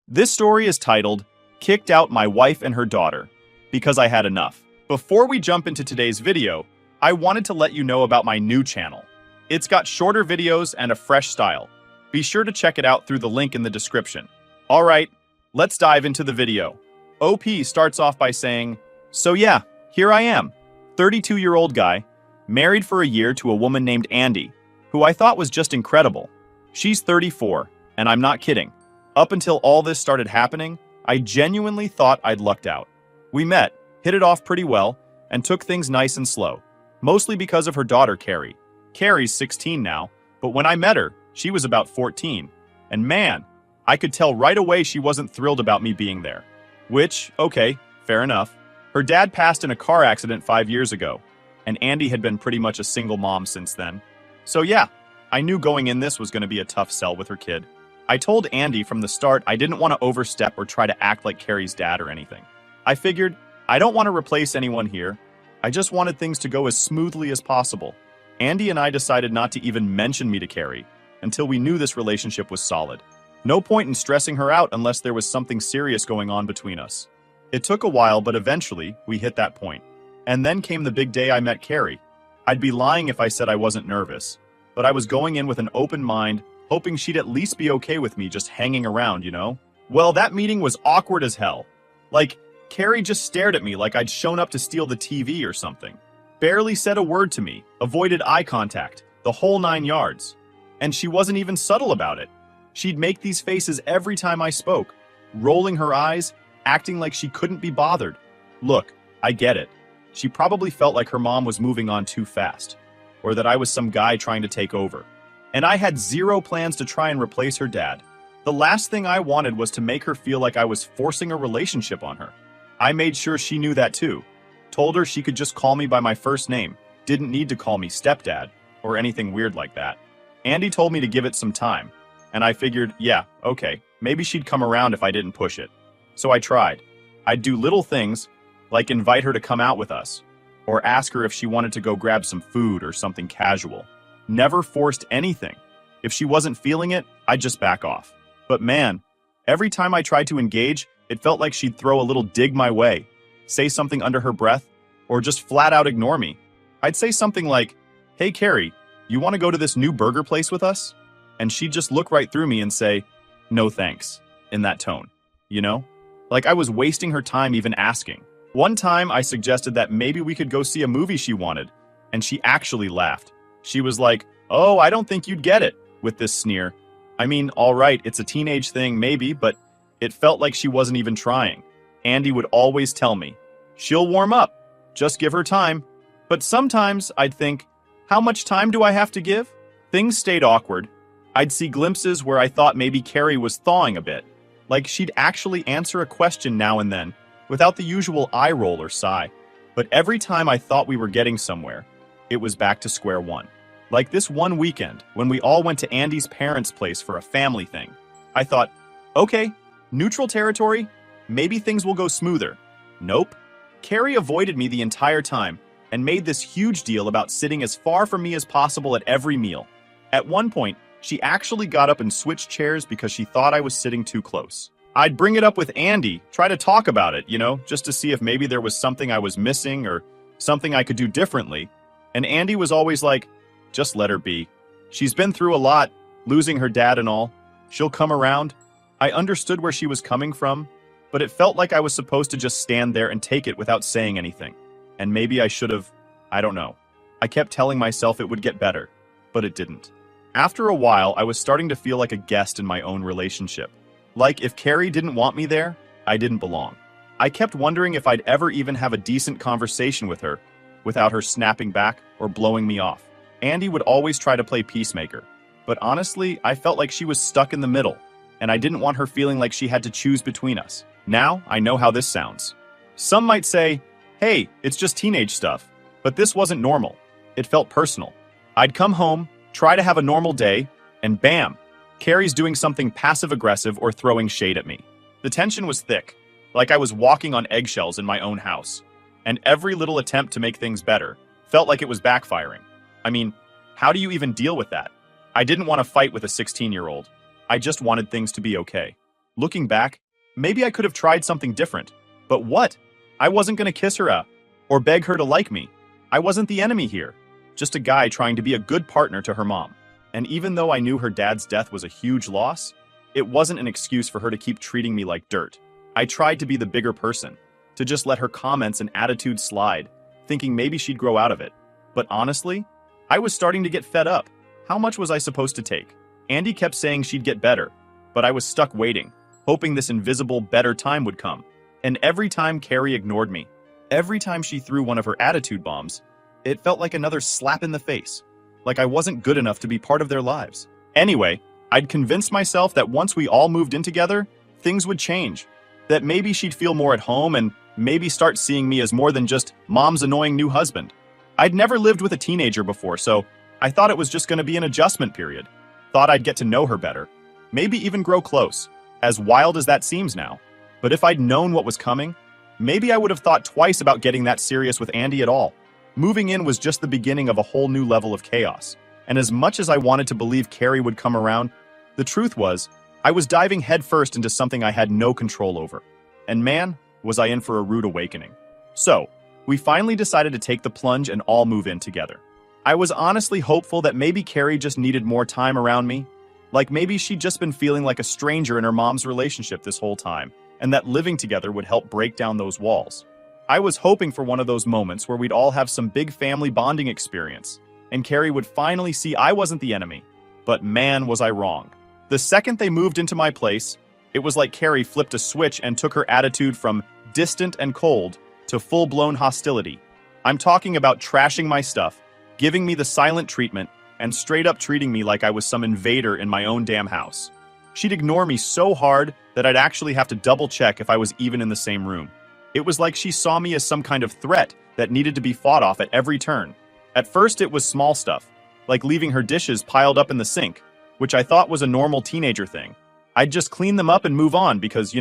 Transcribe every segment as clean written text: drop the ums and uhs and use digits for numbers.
This story is titled, Kicked Out My Wife and Her Daughter, because I had enough. Before we jump into today's video, I wanted to let you know about my new channel. It's got shorter videos and a fresh style. Be sure to check it out through the link in the description. Alright, let's dive into the video. OP starts off by saying, "So yeah, here I am, 32-year-old guy, married for a year to a woman named Andy, who I thought was just incredible. She's 34, and I'm not kidding. Up until all this started happening, I genuinely thought I'd lucked out. We met, hit it off pretty well, and took things nice and slow, mostly because of her daughter Carrie. Carrie's 16 now, but when I met her, she was about 14. And man, I could tell right away she wasn't thrilled about me being there. Which, okay, fair enough. Her dad passed in a car accident 5 years ago, and Andy had been pretty much a single mom since then. So yeah, I knew going in this was going to be a tough sell with her kid. I told Andy from the start I didn't want to overstep or try to act like Carrie's dad or anything. I figured, I don't want to replace anyone here. I just wanted things to go as smoothly as possible. Andy and I decided not to even mention me to Carrie until we knew this relationship was solid. No point in stressing her out unless there was something serious going on between us. It took a while, but eventually we hit that point. And then came the big day I met Carrie. I'd be lying if I said I wasn't nervous, but I was going in with an open mind, hoping she'd at least be okay with me just hanging around, you know? Well, that meeting was awkward as hell. Like, Carrie just stared at me like I'd shown up to steal the TV or something. Barely said a word to me, avoided eye contact, the whole 9 yards. And she wasn't even subtle about it. She'd make these faces every time I spoke, rolling her eyes, acting like she couldn't be bothered. Look, I get it. She probably felt like her mom was moving on too fast, or that I was some guy trying to take over. And I had zero plans to try and replace her dad. The last thing I wanted was to make her feel like I was forcing a relationship on her. I made sure she knew that too. Told her she could just call me by my first name, didn't need to call me stepdad, or anything weird like that. Andy told me to give it some time, and I figured, yeah, okay, maybe she'd come around if I didn't push it. So I tried. I'd do little things, like invite her to come out with us, or ask her if she wanted to go grab some food or something casual. Never forced anything. If she wasn't feeling it, I'd just back off. But man, every time I tried to engage, it felt like she'd throw a little dig my way, say something under her breath, or just flat out ignore me. I'd say something like, "Hey Carrie, you want to go to this new burger place with us?" And she'd just look right through me and say, "No thanks," in that tone, you know? Like I was wasting her time even asking. One time I suggested that maybe we could go see a movie she wanted, and she actually laughed. She was like, "Oh, I don't think you'd get it," with this sneer. I mean, all right, it's a teenage thing maybe, but it felt like she wasn't even trying. Andy would always tell me, "She'll warm up, just give her time." But sometimes I'd think, how much time do I have to give? Things stayed awkward. I'd see glimpses where I thought maybe Carrie was thawing a bit, like she'd actually answer a question now and then, without the usual eye roll or sigh. But every time I thought we were getting somewhere, it was back to square one. Like this one weekend, when we all went to Andy's parents' place for a family thing. I thought, okay, neutral territory, maybe things will go smoother. Nope. Carrie avoided me the entire time and made this huge deal about sitting as far from me as possible at every meal. At one point, she actually got up and switched chairs because she thought I was sitting too close. I'd bring it up with Andy, try to talk about it, you know, just to see if maybe there was something I was missing or something I could do differently. And Andy was always like, "Just let her be. She's been through a lot, losing her dad and all. She'll come around." I understood where she was coming from, but it felt like I was supposed to just stand there and take it without saying anything. And maybe I should have, I don't know. I kept telling myself it would get better, but it didn't. After a while, I was starting to feel like a guest in my own relationship. Like if Carrie didn't want me there, I didn't belong. I kept wondering if I'd ever even have a decent conversation with her without her snapping back or blowing me off. Andy would always try to play peacemaker, but honestly, I felt like she was stuck in the middle, and I didn't want her feeling like she had to choose between us. Now, I know how this sounds. Some might say, hey, it's just teenage stuff, but this wasn't normal. It felt personal. I'd come home, try to have a normal day, and bam, Carrie's doing something passive-aggressive or throwing shade at me. The tension was thick, like I was walking on eggshells in my own house, and every little attempt to make things better felt like it was backfiring. I mean, how do you even deal with that? I didn't want to fight with a 16-year-old. I just wanted things to be okay. Looking back, maybe I could have tried something different. But what? I wasn't going to kiss her or beg her to like me. I wasn't the enemy here. Just a guy trying to be a good partner to her mom. And even though I knew her dad's death was a huge loss, it wasn't an excuse for her to keep treating me like dirt. I tried to be the bigger person, to just let her comments and attitude slide, thinking maybe she'd grow out of it. But honestly, I was starting to get fed up. How much was I supposed to take? Andy kept saying she'd get better, but I was stuck waiting, hoping this invisible better time would come. And every time Carrie ignored me, every time she threw one of her attitude bombs, it felt like another slap in the face, like I wasn't good enough to be part of their lives. Anyway, I'd convinced myself that once we all moved in together, things would change, that maybe she'd feel more at home and maybe start seeing me as more than just mom's annoying new husband. I'd never lived with a teenager before, so I thought it was just going to be an adjustment period. Thought I'd get to know her better, maybe even grow close, as wild as that seems now. But if I'd known what was coming, maybe I would have thought twice about getting that serious with Andy at all. Moving in was just the beginning of a whole new level of chaos. And as much as I wanted to believe Carrie would come around, the truth was, I was diving headfirst into something I had no control over. And man, was I in for a rude awakening. So, we finally decided to take the plunge and all move in together. I was honestly hopeful that maybe Carrie just needed more time around me. Like maybe she'd just been feeling like a stranger in her mom's relationship this whole time, and that living together would help break down those walls. I was hoping for one of those moments where we'd all have some big family bonding experience, and Carrie would finally see I wasn't the enemy. But man, was I wrong. The second they moved into my place, it was like Carrie flipped a switch and took her attitude from distant and cold to full-blown hostility. I'm talking about trashing my stuff, giving me the silent treatment, and straight up treating me like I was some invader in my own damn house. She'd ignore me so hard that I'd actually have to double-check if I was even in the same room. It was like she saw me as some kind of threat that needed to be fought off at every turn. At first it was small stuff, like leaving her dishes piled up in the sink, which I thought was a normal teenager thing. I'd just clean them up and move on because,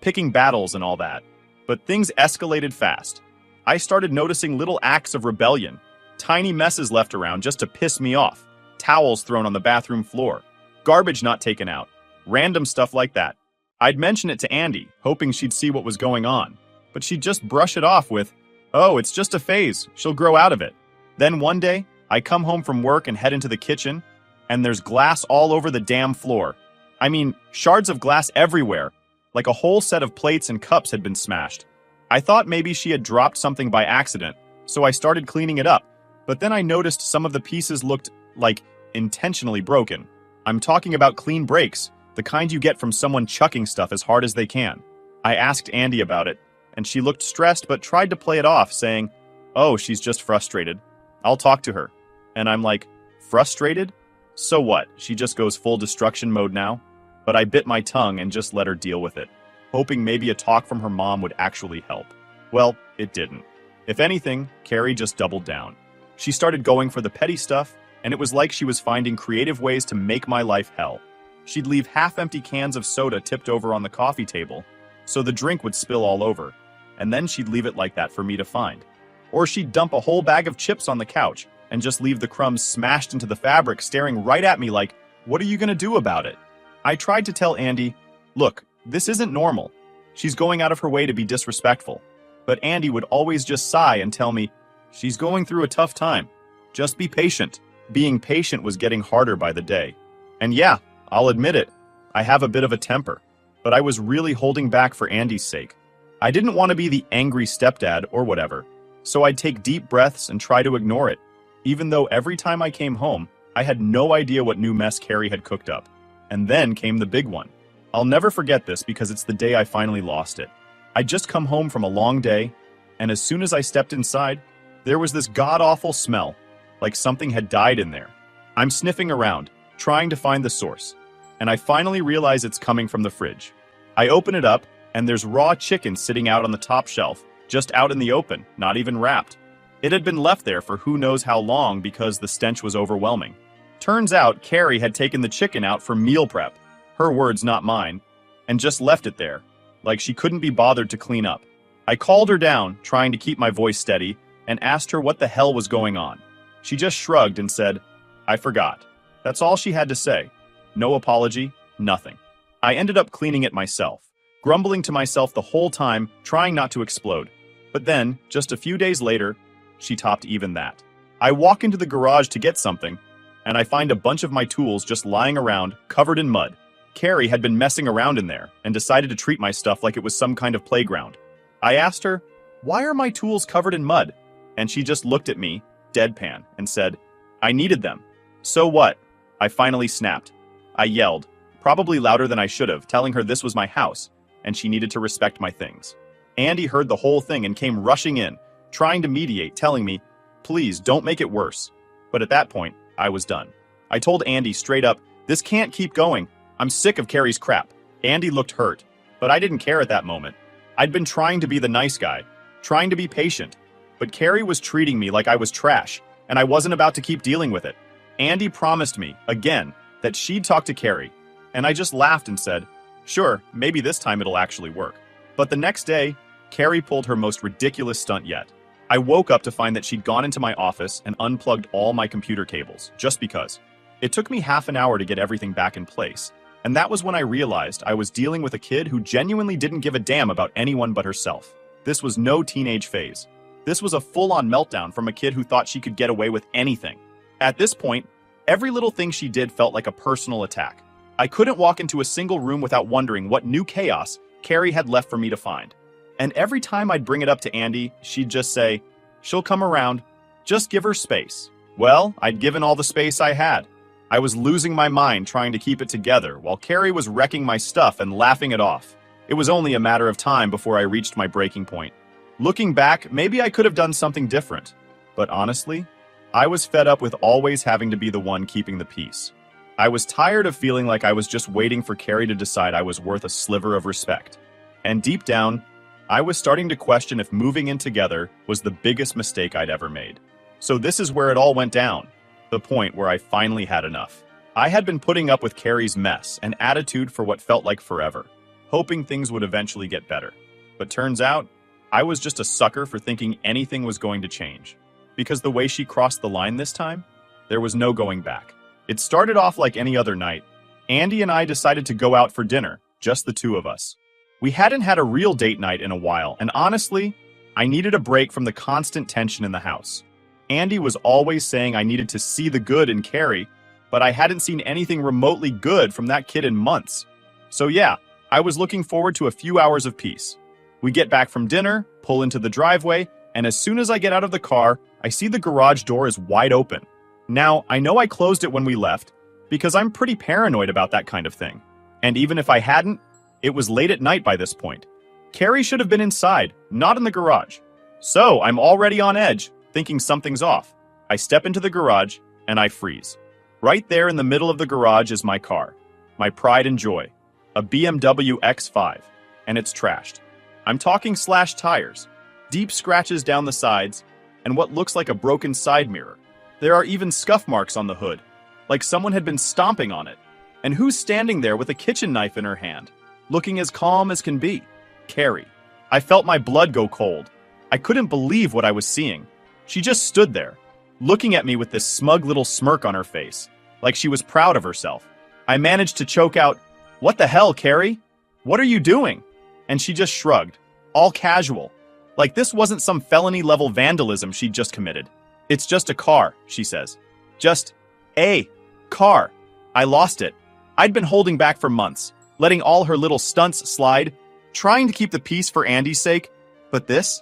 picking battles and all that. But things escalated fast. I started noticing little acts of rebellion, tiny messes left around just to piss me off, towels thrown on the bathroom floor, garbage not taken out, random stuff like that. I'd mention it to Andy, hoping she'd see what was going on, but she'd just brush it off with, "Oh, it's just a phase, she'll grow out of it." Then one day, I come home from work and head into the kitchen, and there's glass all over the damn floor. I mean, shards of glass everywhere, like a whole set of plates and cups had been smashed. I thought maybe she had dropped something by accident, so I started cleaning it up, but then I noticed some of the pieces looked like intentionally broken. I'm talking about clean breaks, the kind you get from someone chucking stuff as hard as they can. I asked Andy about it, and she looked stressed but tried to play it off, saying, "Oh, she's just frustrated. I'll talk to her." And I'm like, frustrated? So what? She just goes full destruction mode now? But I bit my tongue and just let her deal with it, hoping maybe a talk from her mom would actually help. Well, it didn't. If anything, Carrie just doubled down. She started going for the petty stuff, and it was like she was finding creative ways to make my life hell. She'd leave half-empty cans of soda tipped over on the coffee table, so the drink would spill all over, and then she'd leave it like that for me to find. Or she'd dump a whole bag of chips on the couch and just leave the crumbs smashed into the fabric, staring right at me like, "What are you gonna do about it?" I tried to tell Andy, "Look, this isn't normal. She's going out of her way to be disrespectful." But Andy would always just sigh and tell me, "She's going through a tough time. Just be patient." Being patient was getting harder by the day. And yeah, I'll admit it, I have a bit of a temper, but I was really holding back for Andy's sake. I didn't want to be the angry stepdad or whatever, so I'd take deep breaths and try to ignore it, even though every time I came home, I had no idea what new mess Carrie had cooked up. And then came the big one. I'll never forget this because it's the day I finally lost it. I'd just come home from a long day, and as soon as I stepped inside, there was this god-awful smell, like something had died in there. I'm sniffing around, trying to find the source, and I finally realize it's coming from the fridge. I open it up, and there's raw chicken sitting out on the top shelf, just out in the open, not even wrapped. It had been left there for who knows how long because the stench was overwhelming. Turns out Carrie had taken the chicken out for meal prep, her words not mine, and just left it there, like she couldn't be bothered to clean up. I called her down, trying to keep my voice steady, and asked her what the hell was going on. She just shrugged and said, "I forgot." That's all she had to say. No apology, nothing. I ended up cleaning it myself, grumbling to myself the whole time, trying not to explode. But then, just a few days later, she topped even that. I walk into the garage to get something, and I find a bunch of my tools just lying around, covered in mud. Carrie had been messing around in there and decided to treat my stuff like it was some kind of playground. I asked her, "Why are my tools covered in mud?" And she just looked at me, deadpan, and said, "I needed them." So what? I finally snapped. I yelled, probably louder than I should have, telling her this was my house, and she needed to respect my things. Andy heard the whole thing and came rushing in, trying to mediate, telling me, "Please, don't make it worse." But at that point, I was done. I told Andy straight up, "This can't keep going. I'm sick of Carrie's crap." Andy looked hurt, but I didn't care at that moment. I'd been trying to be the nice guy, trying to be patient, but Carrie was treating me like I was trash, and I wasn't about to keep dealing with it. Andy promised me, again, that she'd talk to Carrie, and I just laughed and said, "Sure, maybe this time it'll actually work." But the next day, Carrie pulled her most ridiculous stunt yet. I woke up to find that she'd gone into my office and unplugged all my computer cables, just because. It took me half an hour to get everything back in place, and that was when I realized I was dealing with a kid who genuinely didn't give a damn about anyone but herself. This was no teenage phase. This was a full-on meltdown from a kid who thought she could get away with anything. At this point, every little thing she did felt like a personal attack. I couldn't walk into a single room without wondering what new chaos Carrie had left for me to find. And every time I'd bring it up to Andy, she'd just say, "She'll come around. Just give her space." Well, I'd given all the space I had. I was losing my mind trying to keep it together while Carrie was wrecking my stuff and laughing it off. It was only a matter of time before I reached my breaking point. Looking back, maybe I could have done something different. But honestly, I was fed up with always having to be the one keeping the peace. I was tired of feeling like I was just waiting for Carrie to decide I was worth a sliver of respect. And deep down, I was starting to question if moving in together was the biggest mistake I'd ever made. So this is where it all went down, the point where I finally had enough. I had been putting up with Carrie's mess and attitude for what felt like forever, hoping things would eventually get better. But turns out, I was just a sucker for thinking anything was going to change. Because the way she crossed the line this time, there was no going back. It started off like any other night. Andy and I decided to go out for dinner, just the two of us. We hadn't had a real date night in a while, and honestly, I needed a break from the constant tension in the house. Andy was always saying I needed to see the good in Carrie, but I hadn't seen anything remotely good from that kid in months. So yeah, I was looking forward to a few hours of peace. We get back from dinner, pull into the driveway, and as soon as I get out of the car, I see the garage door is wide open. Now, I know I closed it when we left, because I'm pretty paranoid about that kind of thing. And even if I hadn't, it was late at night by this point. Carrie should have been inside, not in the garage. So I'm already on edge, thinking something's off. I step into the garage, and I freeze. Right there in the middle of the garage is my car, my pride and joy, a BMW X5, and it's trashed. I'm talking slashed tires, deep scratches down the sides, and what looks like a broken side mirror. There are even scuff marks on the hood, like someone had been stomping on it. And who's standing there with a kitchen knife in her hand, looking as calm as can be? Carrie. I felt my blood go cold. I couldn't believe what I was seeing. She just stood there, looking at me with this smug little smirk on her face, like she was proud of herself. I managed to choke out, "What the hell, Carrie? What are you doing?" And she just shrugged, all casual, like this wasn't some felony-level vandalism she'd just committed. "It's just a car," she says. "Just a car." I lost it. I'd been holding back for months, letting all her little stunts slide, trying to keep the peace for Andy's sake. But this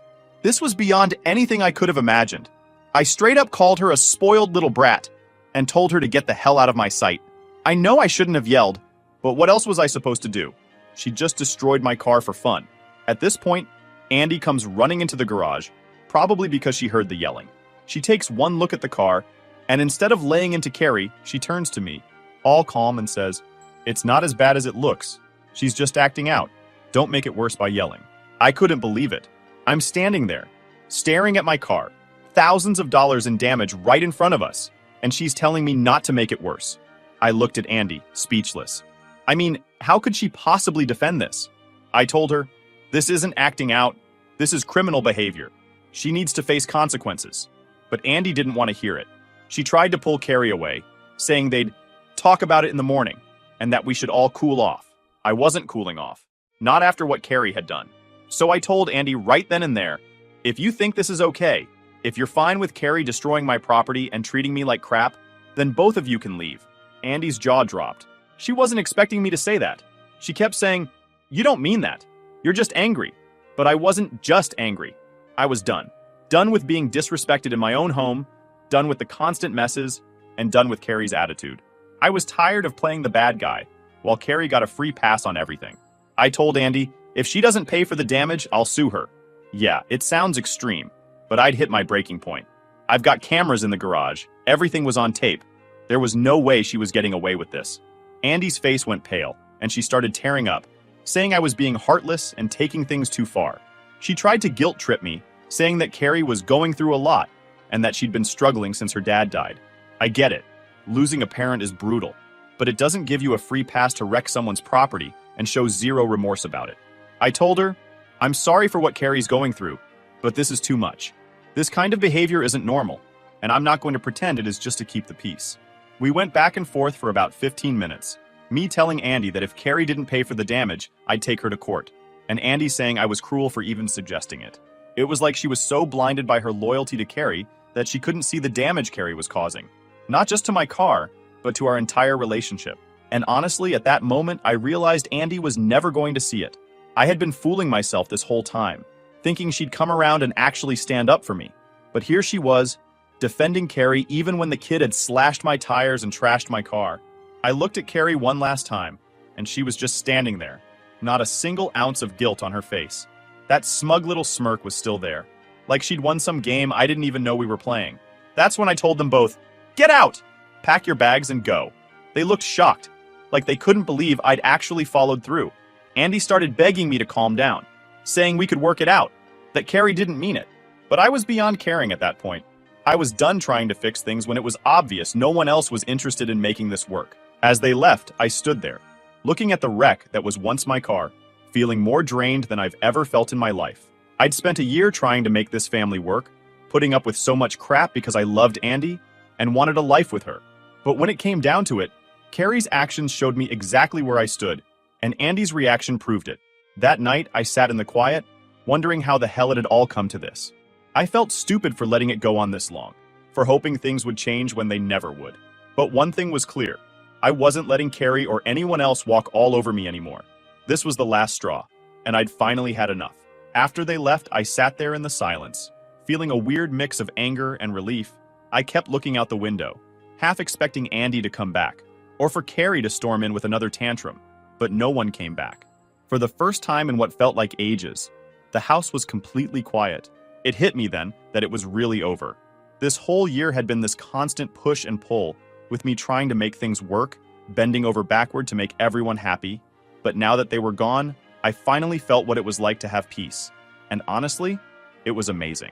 was beyond anything I could have imagined. I straight up called her a spoiled little brat and told her to get the hell out of my sight. I know I shouldn't have yelled, but what else was I supposed to do? She just destroyed my car for fun. At this point, Andy comes running into the garage, probably because she heard the yelling. She takes one look at the car, and instead of laying into Carrie, she turns to me, all calm, and says, "It's not as bad as it looks. She's just acting out. Don't make it worse by yelling." I couldn't believe it. I'm standing there, staring at my car, thousands of dollars in damage right in front of us, and she's telling me not to make it worse. I looked at Andy, speechless. I mean, how could she possibly defend this? I told her, "This isn't acting out. This is criminal behavior. She needs to face consequences." But Andy didn't want to hear it. She tried to pull Carrie away, saying they'd talk about it in the morning, and that we should all cool off. I wasn't cooling off. Not after what Carrie had done. So I told Andy right then and there, if you think this is okay, if you're fine with Carrie destroying my property and treating me like crap, then both of you can leave. Andy's jaw dropped. She wasn't expecting me to say that. She kept saying, "You don't mean that. You're just angry." But I wasn't just angry. I was done. Done with being disrespected in my own home, done with the constant messes, and done with Carrie's attitude. I was tired of playing the bad guy, while Carrie got a free pass on everything. I told Andy, if she doesn't pay for the damage, I'll sue her. Yeah, it sounds extreme, but I'd hit my breaking point. I've got cameras in the garage. Everything was on tape. There was no way she was getting away with this. Andy's face went pale, and she started tearing up, saying I was being heartless and taking things too far. She tried to guilt trip me, saying that Carrie was going through a lot and that she'd been struggling since her dad died. I get it. Losing a parent is brutal, but it doesn't give you a free pass to wreck someone's property and show zero remorse about it. I told her, I'm sorry for what Carrie's going through, but this is too much. This kind of behavior isn't normal, and I'm not going to pretend it is just to keep the peace. We went back and forth for about 15 minutes, me telling Andy that if Carrie didn't pay for the damage, I'd take her to court, and Andy saying I was cruel for even suggesting it. It was like she was so blinded by her loyalty to Carrie that she couldn't see the damage Carrie was causing. Not just to my car, but to our entire relationship. And honestly, at that moment, I realized Andy was never going to see it. I had been fooling myself this whole time, thinking she'd come around and actually stand up for me. But here she was, defending Carrie even when the kid had slashed my tires and trashed my car. I looked at Carrie one last time, and she was just standing there, not a single ounce of guilt on her face. That smug little smirk was still there, like she'd won some game I didn't even know we were playing. That's when I told them both, "Get out! Pack your bags and go." They looked shocked, like they couldn't believe I'd actually followed through. Andy started begging me to calm down, saying we could work it out, that Carrie didn't mean it. But I was beyond caring at that point. I was done trying to fix things when it was obvious no one else was interested in making this work. As they left, I stood there, looking at the wreck that was once my car, feeling more drained than I've ever felt in my life. I'd spent a year trying to make this family work, putting up with so much crap because I loved Andy and wanted a life with her. But when it came down to it, Carrie's actions showed me exactly where I stood, and Andy's reaction proved it. That night, I sat in the quiet, wondering how the hell it had all come to this. I felt stupid for letting it go on this long, for hoping things would change when they never would. But one thing was clear. I wasn't letting Carrie or anyone else walk all over me anymore. This was the last straw, and I'd finally had enough. After they left, I sat there in the silence, feeling a weird mix of anger and relief. I kept looking out the window, half expecting Andy to come back, or for Carrie to storm in with another tantrum, but no one came back. For the first time in what felt like ages, the house was completely quiet. It hit me then that it was really over. This whole year had been this constant push and pull, with me trying to make things work, bending over backward to make everyone happy. But now that they were gone, I finally felt what it was like to have peace. And honestly, it was amazing.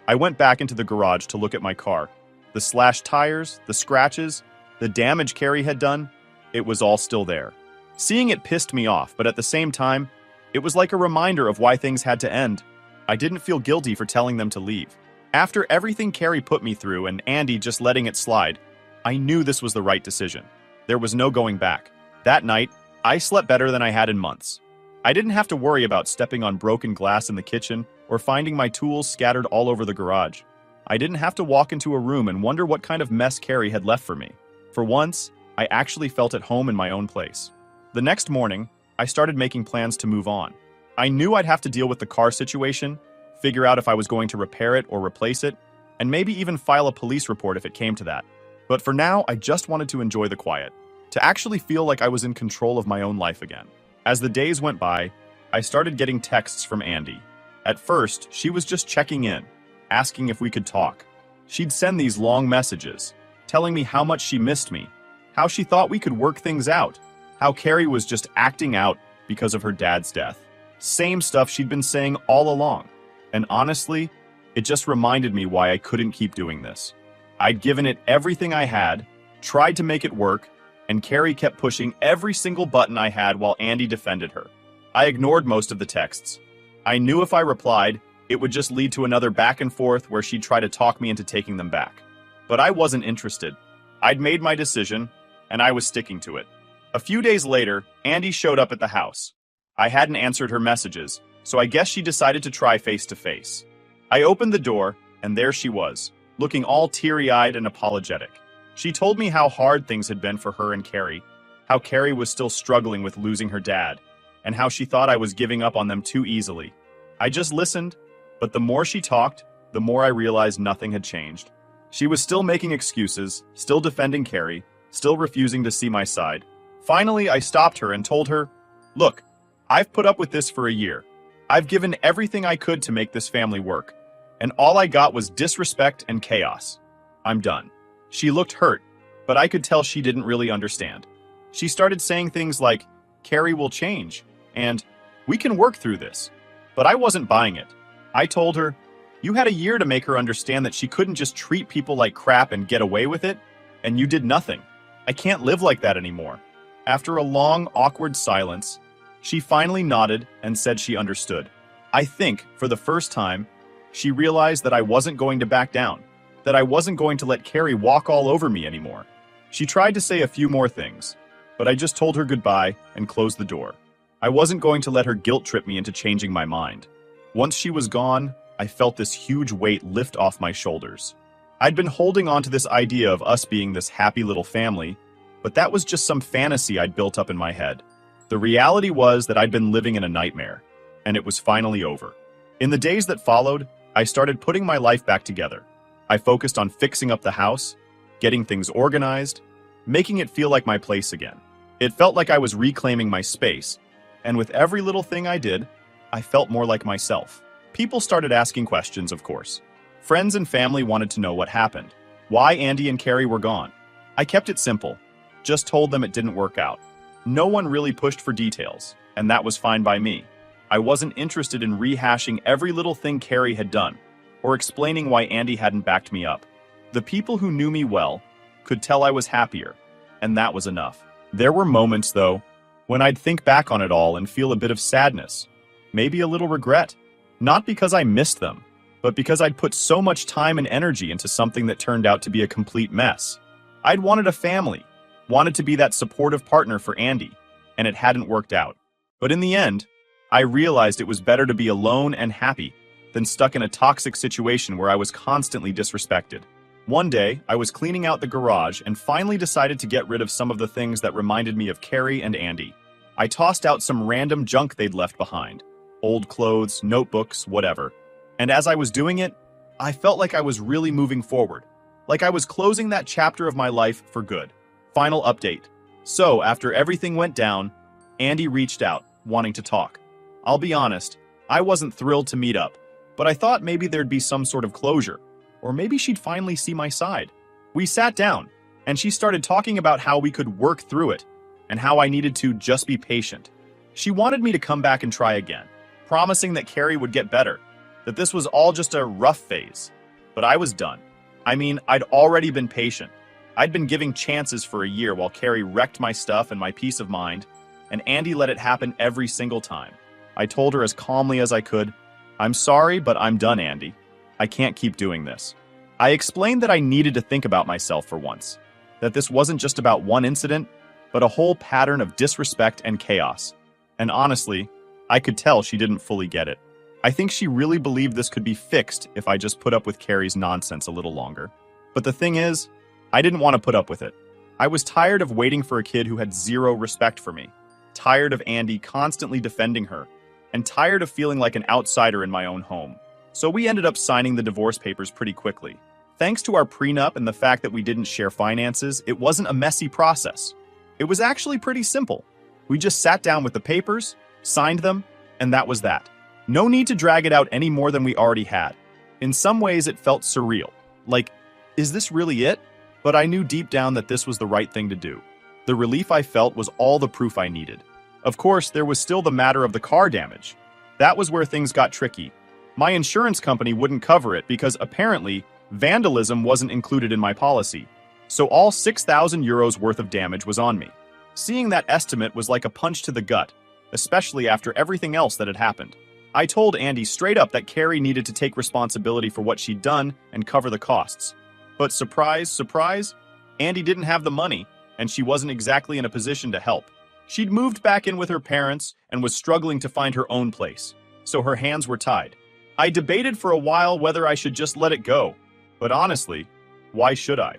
I went back into the garage to look at my car. The slashed tires, the scratches, the damage Carrie had done, it was all still there. Seeing it pissed me off, but at the same time, it was like a reminder of why things had to end. I didn't feel guilty for telling them to leave. After everything Carrie put me through and Andy just letting it slide, I knew this was the right decision. There was no going back. That night, I slept better than I had in months. I didn't have to worry about stepping on broken glass in the kitchen or finding my tools scattered all over the garage. I didn't have to walk into a room and wonder what kind of mess Carrie had left for me. For once, I actually felt at home in my own place. The next morning, I started making plans to move on. I knew I'd have to deal with the car situation, figure out if I was going to repair it or replace it, and maybe even file a police report if it came to that. But for now, I just wanted to enjoy the quiet, to actually feel like I was in control of my own life again. As the days went by, I started getting texts from Andy. At first, she was just checking in, asking if we could talk. She'd send these long messages, telling me how much she missed me, how she thought we could work things out, how Carrie was just acting out because of her dad's death. Same stuff she'd been saying all along. And honestly, it just reminded me why I couldn't keep doing this. I'd given it everything I had, tried to make it work, and Carrie kept pushing every single button I had while Andy defended her. I ignored most of the texts. I knew if I replied, it would just lead to another back and forth where she'd try to talk me into taking them back. But I wasn't interested. I'd made my decision, and I was sticking to it. A few days later, Andy showed up at the house. I hadn't answered her messages, so I guess she decided to try face-to-face. I opened the door, and there she was, looking all teary-eyed and apologetic. She told me how hard things had been for her and Carrie, how Carrie was still struggling with losing her dad, and how she thought I was giving up on them too easily. I just listened, but the more she talked, the more I realized nothing had changed. She was still making excuses, still defending Carrie, still refusing to see my side. Finally, I stopped her and told her, "Look, I've put up with this for a year. I've given everything I could to make this family work, and all I got was disrespect and chaos. I'm done." She looked hurt, but I could tell she didn't really understand. She started saying things like, "Carrie will change," and "We can work through this." But I wasn't buying it. I told her, "You had a year to make her understand that she couldn't just treat people like crap and get away with it, and you did nothing. I can't live like that anymore." After a long, awkward silence, she finally nodded and said she understood. I think, for the first time, she realized that I wasn't going to back down, that I wasn't going to let Carrie walk all over me anymore. She tried to say a few more things, but I just told her goodbye and closed the door. I wasn't going to let her guilt trip me into changing my mind. Once she was gone, I felt this huge weight lift off my shoulders. I'd been holding on to this idea of us being this happy little family, but that was just some fantasy I'd built up in my head. The reality was that I'd been living in a nightmare, and it was finally over. In the days that followed, I started putting my life back together. I focused on fixing up the house, getting things organized, making it feel like my place again. It felt like I was reclaiming my space, and with every little thing I did, I felt more like myself. People started asking questions, of course. Friends and family wanted to know what happened, why Andy and Carrie were gone. I kept it simple, just told them it didn't work out. No one really pushed for details, and that was fine by me. I wasn't interested in rehashing every little thing Carrie had done, or explaining why Andy hadn't backed me up. The people who knew me well could tell I was happier, and that was enough. There were moments, though, when I'd think back on it all and feel a bit of sadness, maybe a little regret. Not because I missed them, but because I'd put so much time and energy into something that turned out to be a complete mess. I'd wanted a family, wanted to be that supportive partner for Andy, and it hadn't worked out. But in the end, I realized it was better to be alone and happy than stuck in a toxic situation where I was constantly disrespected. One day, I was cleaning out the garage and finally decided to get rid of some of the things that reminded me of Carrie and Andy. I tossed out some random junk they'd left behind. Old clothes, notebooks, whatever. And as I was doing it, I felt like I was really moving forward. Like I was closing that chapter of my life for good. Final update. So, after everything went down, Andy reached out, wanting to talk. I'll be honest, I wasn't thrilled to meet up, but I thought maybe there'd be some sort of closure, or maybe she'd finally see my side. We sat down, and she started talking about how we could work through it, and how I needed to just be patient. She wanted me to come back and try again, promising that Carrie would get better, that this was all just a rough phase. But I was done. I mean, I'd already been patient. I'd been giving chances for a year while Carrie wrecked my stuff and my peace of mind, and Andy let it happen every single time. I told her as calmly as I could, "I'm sorry, but I'm done, Andy. I can't keep doing this." I explained that I needed to think about myself for once, that this wasn't just about one incident, but a whole pattern of disrespect and chaos. And honestly, I could tell she didn't fully get it. I think she really believed this could be fixed if I just put up with Carrie's nonsense a little longer. But the thing is, I didn't want to put up with it. I was tired of waiting for a kid who had zero respect for me, tired of Andy constantly defending her, and tired of feeling like an outsider in my own home. So we ended up signing the divorce papers pretty quickly. Thanks to our prenup and the fact that we didn't share finances, it wasn't a messy process. It was actually pretty simple. We just sat down with the papers, signed them, and that was that. No need to drag it out any more than we already had. In some ways, it felt surreal. Like, is this really it? But I knew deep down that this was the right thing to do. The relief I felt was all the proof I needed. Of course, there was still the matter of the car damage. That was where things got tricky. My insurance company wouldn't cover it because apparently vandalism wasn't included in my policy. So all 6,000 euros worth of damage was on me. Seeing that estimate was like a punch to the gut, especially after everything else that had happened. I told Andy straight up that Carrie needed to take responsibility for what she'd done and cover the costs. But surprise, surprise, Andy didn't have the money. and she wasn't exactly in a position to help. She'd moved back in with her parents and was struggling to find her own place, so her hands were tied. I debated for a while whether I should just let it go, but honestly, why should I?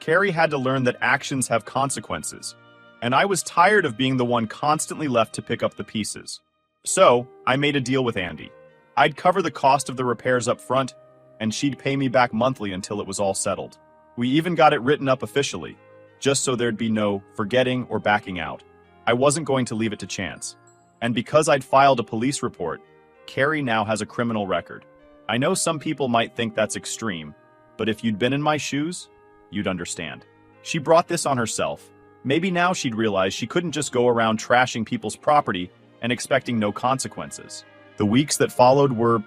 Carrie had to learn that actions have consequences, and I was tired of being the one constantly left to pick up the pieces. So, I made a deal with Andy. I'd cover the cost of the repairs up front, and she'd pay me back monthly until it was all settled. We even got it written up officially, just so there'd be no forgetting or backing out. I wasn't going to leave it to chance. And because I'd filed a police report, Carrie now has a criminal record. I know some people might think that's extreme, but if you'd been in my shoes, you'd understand. She brought this on herself. Maybe now she'd realize she couldn't just go around trashing people's property and expecting no consequences. The weeks that followed were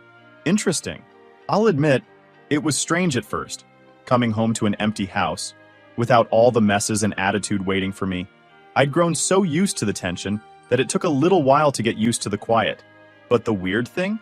interesting. I'll admit, it was strange at first, coming home to an empty house, without all the messes and attitude waiting for me. I'd grown so used to the tension that it took a little while to get used to the quiet. But the weird thing?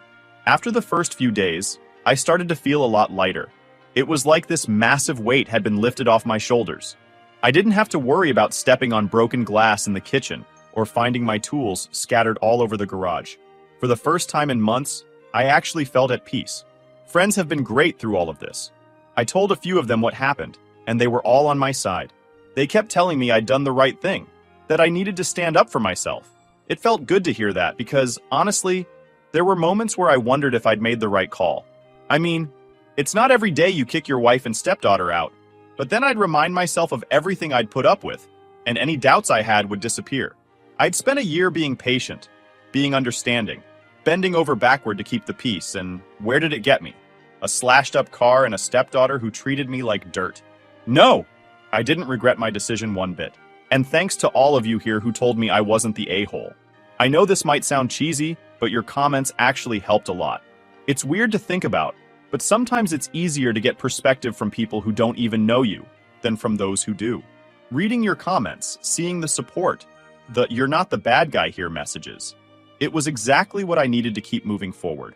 After the first few days, I started to feel a lot lighter. It was like this massive weight had been lifted off my shoulders. I didn't have to worry about stepping on broken glass in the kitchen or finding my tools scattered all over the garage. For the first time in months, I actually felt at peace. Friends have been great through all of this. I told a few of them what happened, and they were all on my side. They kept telling me I'd done the right thing, that I needed to stand up for myself. It felt good to hear that because, honestly, there were moments where I wondered if I'd made the right call. I mean, it's not every day you kick your wife and stepdaughter out, but then I'd remind myself of everything I'd put up with, and any doubts I had would disappear. I'd spent a year being patient, being understanding, bending over backward to keep the peace, and where did it get me? A slashed-up car and a stepdaughter who treated me like dirt. No! I didn't regret my decision one bit. And thanks to all of you here who told me I wasn't the a-hole. I know this might sound cheesy, but your comments actually helped a lot. It's weird to think about, but sometimes it's easier to get perspective from people who don't even know you than from those who do. Reading your comments, seeing the support, the "you're not the bad guy here" messages, it was exactly what I needed to keep moving forward.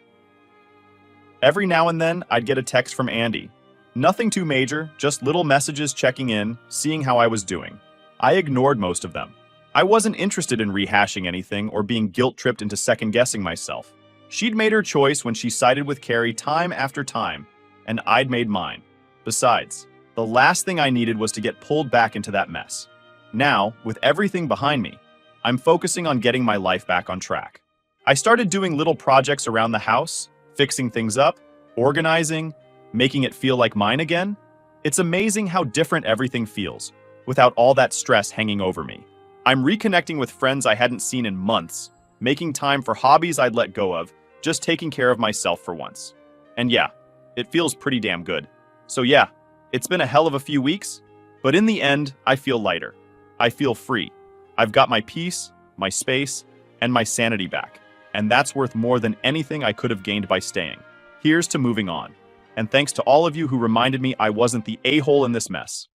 Every now and then, I'd get a text from Andy. Nothing too major, just little messages checking in, seeing how I was doing. I ignored most of them. I wasn't interested in rehashing anything or being guilt-tripped into second-guessing myself. She'd made her choice when she sided with Carrie time after time, and I'd made mine. Besides, the last thing I needed was to get pulled back into that mess. Now, with everything behind me, I'm focusing on getting my life back on track. I started doing little projects around the house, fixing things up, organizing, making it feel like mine again. It's amazing how different everything feels, without all that stress hanging over me. I'm reconnecting with friends I hadn't seen in months, making time for hobbies I'd let go of, just taking care of myself for once. And yeah, it feels pretty damn good. So yeah, it's been a hell of a few weeks, but in the end, I feel lighter. I feel free. I've got my peace, my space, and my sanity back. And that's worth more than anything I could have gained by staying. Here's to moving on. And thanks to all of you who reminded me I wasn't the a-hole in this mess.